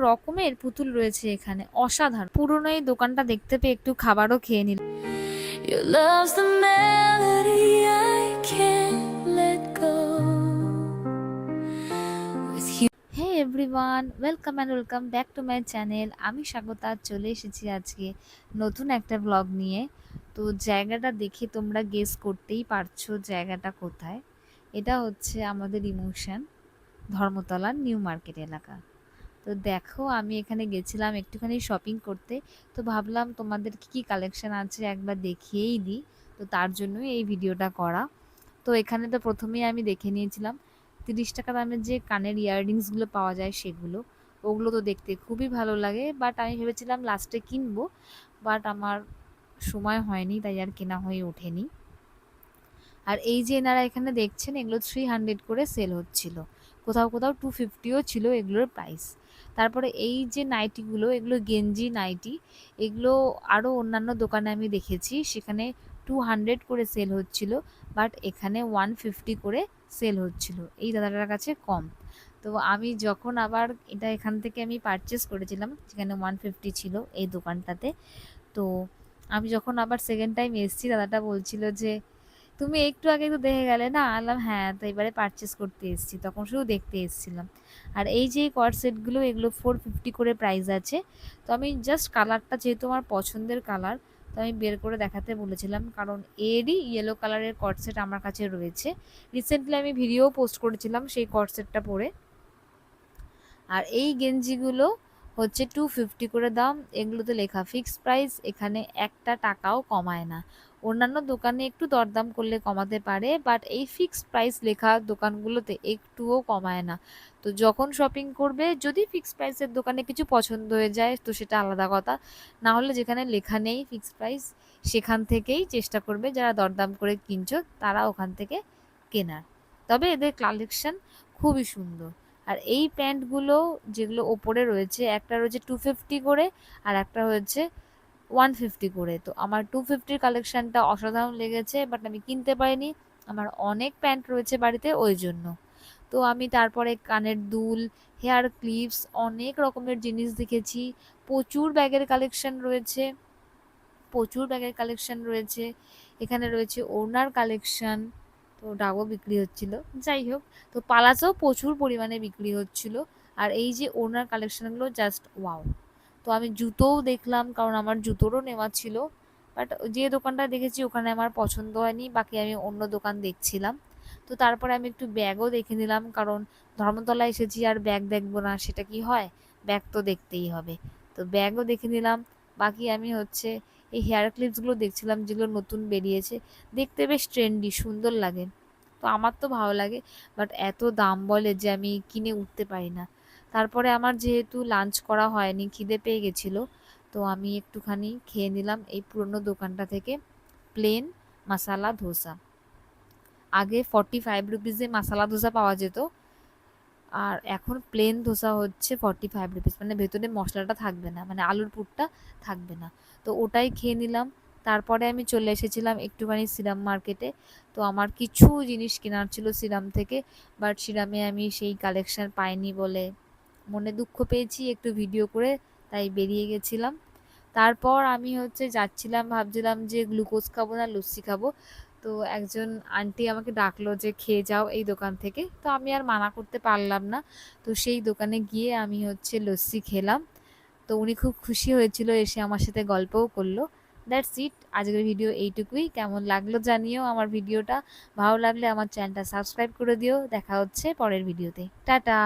রকমের পুতুল রয়েছে এখানে, অসাধারণ। পুরনো এই দোকানটা দেখতে পেয়ে একটু খাবারও খেয়ে নিলাম। Your love's the melody I can't let go. With you. Hey everyone, welcome back to my channel. আমি স্বাগতা চলে এসেছি আজকে নতুন একটা ব্লগ নিয়ে। তো জায়গাটা দেখে তোমরা গেস করতেই পারছো জায়গাটা কোথায়। এটা হচ্ছে আমাদের ইমোশন, ধর্মতলার নিউ মার্কেট এলাকা। তো দেখো, আমি এখানে গেছিলাম একটুখানি শপিং করতে। তো ভাবলাম তোমাদের কি কালেকশন আছে একবার দেখিয়েই দিই, তো তার জন্যই এই ভিডিওটা করা। তো এখানে তো প্রথমেই আমি দেখে নিয়েছিলাম 30 টাকা দামের যে কানের ইয়াররিংসগুলো পাওয়া যায় সেগুলো। ওগুলো তো দেখতে খুবই ভালো লাগে, বাট আমি ভেবেছিলাম লাস্টে কিনবো, বাট আমার সময় হয়নি, তাই আর কেনা হয়ে ওঠেনি। আর এই যে এনারা এখানে দেখছেন, এগুলো 300 করে সেল হচ্ছিল, কোথাও কোথাও 250ও ছিল এগুলোর প্রাইস। তারপরে এই যে নাইটিগুলো, এগুলো গেঞ্জি নাইটি, এগুলো আরও অন্যান্য দোকানে আমি দেখেছি সেখানে 200 করে সেল হচ্ছিল, বাট এখানে 150 করে সেল হচ্ছিল, এই দাদাটার কাছে কম। তো আমি যখন আবার এটা এখান থেকে আমি পারচেস করেছিলাম, যেখানে 150 ছিল এই দোকানটাতে। তো আমি যখন আবার সেকেন্ড টাইম এসেছি, দাদাটা বলছিল যে তুমি একটু আগে তো দেখে গেলে না, আলাম হ্যাঁ, তো এবারে পারচেস করতে এসেছি, তখন শুধু দেখতে এসেছিলাম। আর এই যে কর্ড সেটগুলো, এগুলো 450 করে প্রাইস আছে। তো আমি জাস্ট কালারটা, যেহেতু আমার পছন্দের কালার, তো আমি বের করে দেখাতে বলেছিলাম, কারণ এরই ইয়েলো কালারের কর্ড সেট আমার কাছে রয়েছে। রিসেন্টলি আমি ভিডিও পোস্ট করেছিলাম সেই কর্ড সেটটা পরে। আর এই গেঞ্জিগুলো হচ্ছে 250 করে দাম, এগুলোতে লেখা ফিক্সড প্রাইস, এখানে একটা টাকাও কমায় না। অন্যান্য দোকানে একটু দরদাম করলে কমাতে পারে, বাট এই ফিক্সড প্রাইস লেখা দোকানগুলোতে একটুও কমায় না। তো যখন শপিং করবে, যদি ফিক্সড প্রাইসের দোকানে কিছু পছন্দ হয়ে যায় তো সেটা আলাদা কথা, না হলে যেখানে লেখা নেই ফিক্সড প্রাইস সেখান থেকেই চেষ্টা করবে, যারা দরদাম করে কিনছো তারা ওখান থেকে কেনার। তবে এদের কালেকশন খুবই সুন্দর। আর এই প্যান্টগুলো যেগুলো ওপরে রয়েছে, একটা রয়েছে 250 করে আর একটা হয়েছে 150 করে। তো আমার 250-র কালেকশনটা অসাধারণ লেগেছে, বাট আমি কিনতে পারিনি, আমার অনেক প্যান্ট রয়েছে বাড়িতে ওই জন্য। তো আমি তারপরে কানের দুল, হেয়ার ক্লিপস, অনেক রকমের জিনিস দেখেছি। প্রচুর ব্যাগের কালেকশন রয়েছে, এখানে রয়েছে ওড়নার কালেকশন। তো ওটাও বিক্রি হচ্ছিল। যাই হোক, তো পালাসও প্রচুর পরিমাণে বিক্রি হচ্ছিল। আর এই যে ওড়নার কালেকশনগুলো জাস্ট ওয়াও। তো আমি জুতোও দেখলাম, কারণ আমার জুতোরও নেওয়া ছিল, বাট যে দোকানটা দেখেছি ওখানে আমার পছন্দ হয়নি, বাকি আমি অন্য দোকান দেখছিলাম। তো তারপরে আমি একটু ব্যাগও দেখে নিলাম, কারণ ধর্মতলায় এসেছি আর ব্যাগ দেখবো না সেটা কি হয়, ব্যাগ তো দেখতেই হবে। তো ব্যাগও দেখে নিলাম। বাকি আমি হচ্ছে এই হেয়ার ক্লিপসগুলো দেখছিলাম, যেগুলো নতুন বেরিয়েছে, দেখতে বেশ ট্রেন্ডি, সুন্দর লাগে। তো আমার তো ভালো লাগে, বাট এত দাম বলে যে আমি কিনে উঠতে পারি না। তারপরে আমার যেহেতু লাঞ্চ করা হয়নি, খিদে পেয়ে গেছিলো, তো আমি একটুখানি খেয়ে নিলাম এই পুরনো দোকানটা থেকে প্লেন মাসালা ধোসা। আগে 45 রুপিসে মাসালা ধোসা পাওয়া যেত, আর এখন প্লেন ধোসা হচ্ছে 45 রুপিস, মানে ভেতরে মশলাটা থাকবে না, মানে আলুর পুরটা থাকবে না। তো ওটাই খেয়ে নিলাম। তারপরে আমি চলে এসেছিলাম একটুখানি সিরাম মার্কেটে। তো আমার কিছু জিনিস কেনার ছিল সিরাম থেকে, বাট সিরামে আমি সেই কালেকশন পাইনি বলে মনে দুঃখ পেয়েছি, একটু ভিডিও করে তাই বেরিয়ে গেছিলাম। তারপর আমি হচ্ছে যাচ্ছিলাম, ভাবছিলাম যে গ্লুকোজ খাবো না লস্যি খাবো। তো একজন আন্টি আমাকে ডাকলো যে খেয়ে যাও এই দোকান থেকে, তো আমি আর মানা করতে পারলাম না। তো সেই দোকানে গিয়ে আমি হচ্ছে লস্যি খেলাম। তো উনি খুব খুশি হয়েছিল, এসে আমার সাথে গল্পও করলো। দ্যাটস ইট, আজকের ভিডিও এইটুকুই। কেমন লাগলো জানিও আমার ভিডিওটা, ভালো লাগলে আমার চ্যানেলটা সাবস্ক্রাইব করে দিও। দেখা হচ্ছে পরের ভিডিওতে, টাটা।